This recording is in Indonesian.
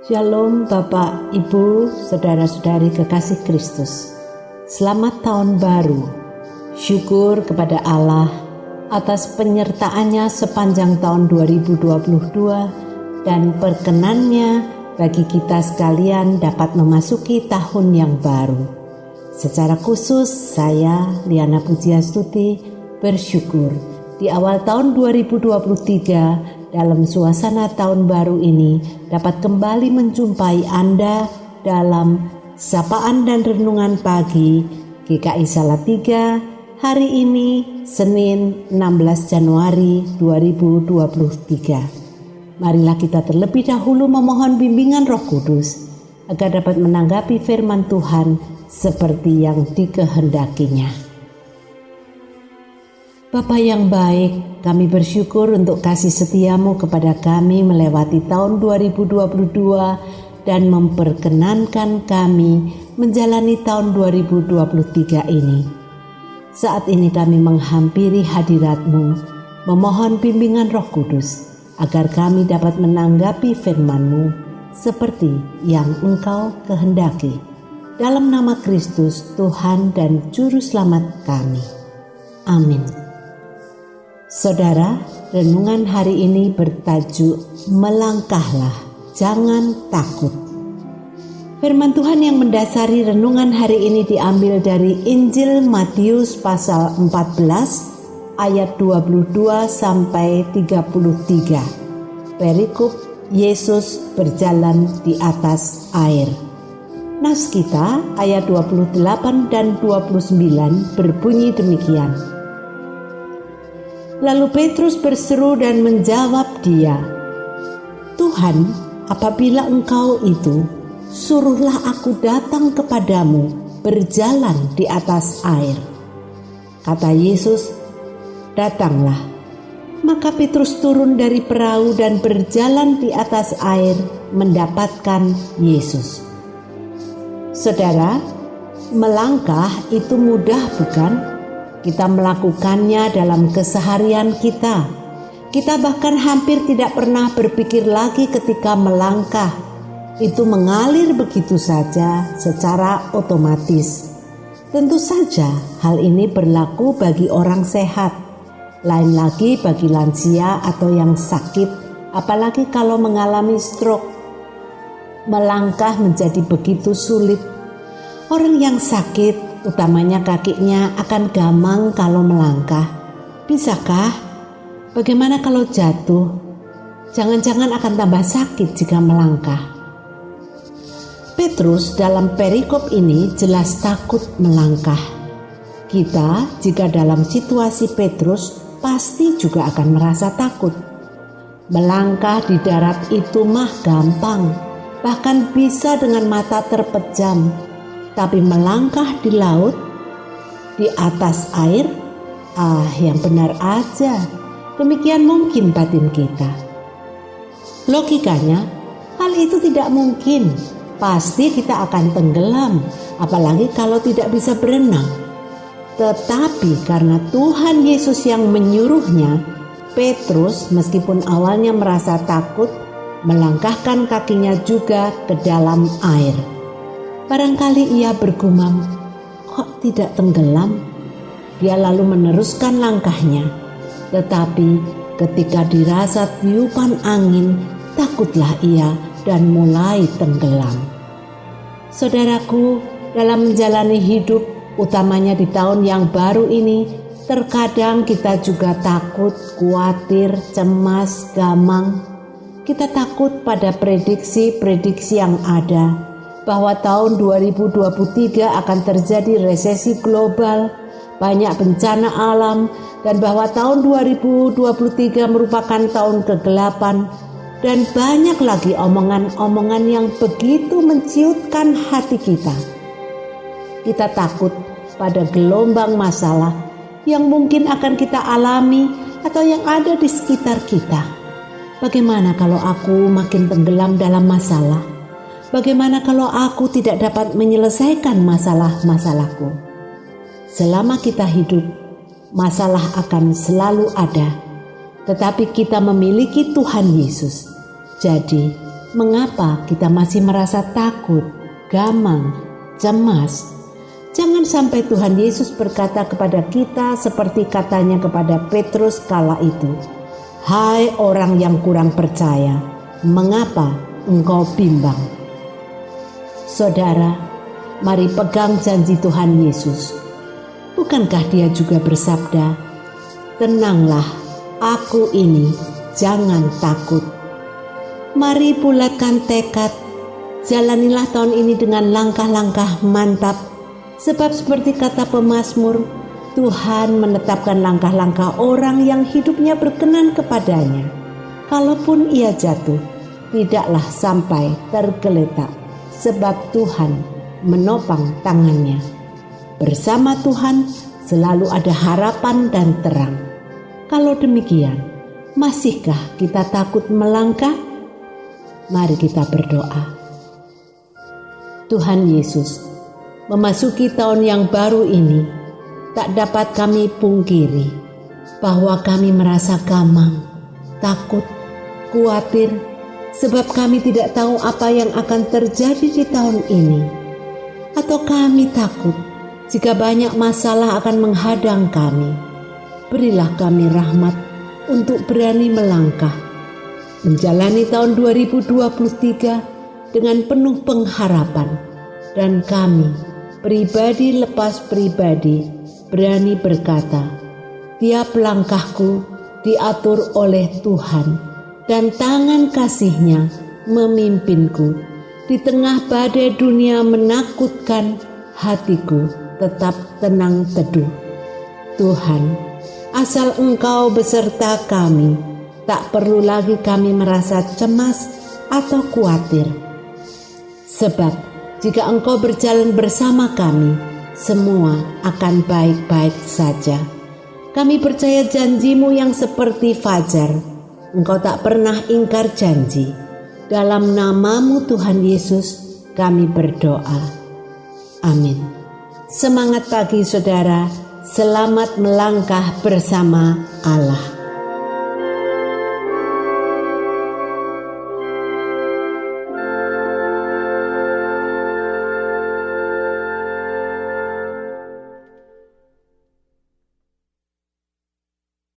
Shalom Bapak, Ibu, Saudara-saudari kekasih Kristus. Selamat tahun baru. Syukur kepada Allah atas penyertaannya sepanjang tahun 2022 dan perkenannya bagi kita sekalian dapat memasuki tahun yang baru. Secara khusus saya, Liana Pujiastuti, bersyukur di awal tahun 2023 dalam suasana tahun baru ini dapat kembali menjumpai Anda dalam sapaan dan renungan pagi GKI Salatiga hari ini Senin 16 Januari 2023. Marilah kita terlebih dahulu memohon bimbingan Roh Kudus agar dapat menanggapi firman Tuhan seperti yang dikehendakinya. Bapa yang baik, kami bersyukur untuk kasih setiamu kepada kami melewati tahun 2022 dan memperkenankan kami menjalani tahun 2023 ini. Saat ini kami menghampiri hadirat-Mu, memohon bimbingan Roh Kudus, agar kami dapat menanggapi firman-Mu seperti yang Engkau kehendaki. Dalam nama Kristus, Tuhan dan Juru Selamat kami. Amin. Saudara, renungan hari ini bertajuk Melangkahlah, Jangan Takut. Firman Tuhan yang mendasari renungan hari ini diambil dari Injil Matius pasal 14 ayat 22 sampai 33. Perikop Yesus berjalan di atas air. Nas kita ayat 28 dan 29 berbunyi demikian. Lalu Petrus berseru dan menjawab dia, "Tuhan, apabila Engkau itu, suruhlah aku datang kepadamu berjalan di atas air." Kata Yesus, "Datanglah." Maka Petrus turun dari perahu dan berjalan di atas air mendapatkan Yesus. Saudara, melangkah itu mudah bukan? Kita melakukannya dalam keseharian kita. Kita bahkan hampir tidak pernah berpikir lagi ketika melangkah. Itu mengalir begitu saja secara otomatis. Tentu saja hal ini berlaku bagi orang sehat. Lain lagi bagi lansia atau yang sakit, apalagi kalau mengalami stroke. Melangkah menjadi begitu sulit. Orang yang sakit, utamanya kakinya, akan gamang kalau melangkah. Bisakah? Bagaimana kalau jatuh? Jangan-jangan akan tambah sakit jika melangkah. Petrus dalam perikop ini jelas takut melangkah. Kita jika dalam situasi Petrus pasti juga akan merasa takut. Melangkah di darat itu mah gampang, bahkan bisa dengan mata terpejam. Tapi melangkah di laut, di atas air, yang benar aja. Demikian mungkin batin kita. Logikanya, hal itu tidak mungkin. Pasti kita akan tenggelam, apalagi kalau tidak bisa berenang. Tetapi karena Tuhan Yesus yang menyuruhnya, Petrus meskipun awalnya merasa takut, melangkahkan kakinya juga ke dalam air. Barangkali ia bergumam, "Kok tidak tenggelam?" Dia lalu meneruskan langkahnya. Tetapi ketika dirasa tiupan angin, takutlah ia dan mulai tenggelam. Saudaraku, dalam menjalani hidup, utamanya di tahun yang baru ini, terkadang kita juga takut, khawatir, cemas, gamang. Kita takut pada prediksi-prediksi yang ada, bahwa tahun 2023 akan terjadi resesi global, banyak bencana alam, dan bahwa tahun 2023 merupakan tahun kegelapan, dan banyak lagi omongan-omongan yang begitu menciutkan hati kita. Kita takut pada gelombang masalah yang mungkin akan kita alami atau yang ada di sekitar kita. Bagaimana kalau aku makin tenggelam dalam masalah? Bagaimana kalau aku tidak dapat menyelesaikan masalah-masalahku? Selama kita hidup, masalah akan selalu ada. Tetapi kita memiliki Tuhan Yesus. Jadi, Mengapa kita masih merasa takut, gamang, cemas? Jangan sampai Tuhan Yesus berkata kepada kita seperti katanya kepada Petrus kala itu, "Hai orang yang kurang percaya, mengapa engkau bimbang?" Saudara, mari pegang janji Tuhan Yesus. Bukankah Dia juga bersabda, "Tenanglah, aku ini, jangan takut." Mari bulatkan tekad, jalanilah tahun ini dengan langkah-langkah mantap, sebab seperti kata pemazmur, Tuhan menetapkan langkah-langkah orang yang hidupnya berkenan kepadanya. Kalaupun ia jatuh, tidaklah sampai tergeletak, sebab Tuhan menopang tangannya. Bersama Tuhan selalu ada harapan dan terang. Kalau demikian, masihkah kita takut melangkah? Mari kita berdoa. Tuhan Yesus, memasuki tahun yang baru ini, tak dapat kami pungkiri bahwa kami merasa gamang, takut, khawatir, sebab kami tidak tahu apa yang akan terjadi di tahun ini. Atau kami takut jika banyak masalah akan menghadang kami. Berilah kami rahmat untuk berani melangkah, menjalani tahun 2023 dengan penuh pengharapan, dan kami pribadi lepas pribadi berani berkata, tiap langkahku diatur oleh Tuhan dan tangan kasih-Nya memimpinku. Di tengah badai dunia menakutkan, hatiku tetap tenang teduh. Tuhan, asal Engkau beserta kami, tak perlu lagi kami merasa cemas atau khawatir. Sebab jika Engkau berjalan bersama kami, semua akan baik-baik saja. Kami percaya janji-Mu yang seperti fajar. Engkau tak pernah ingkar janji. Dalam nama-Mu Tuhan Yesus kami berdoa. Amin. Semangat pagi saudara, selamat melangkah bersama Allah.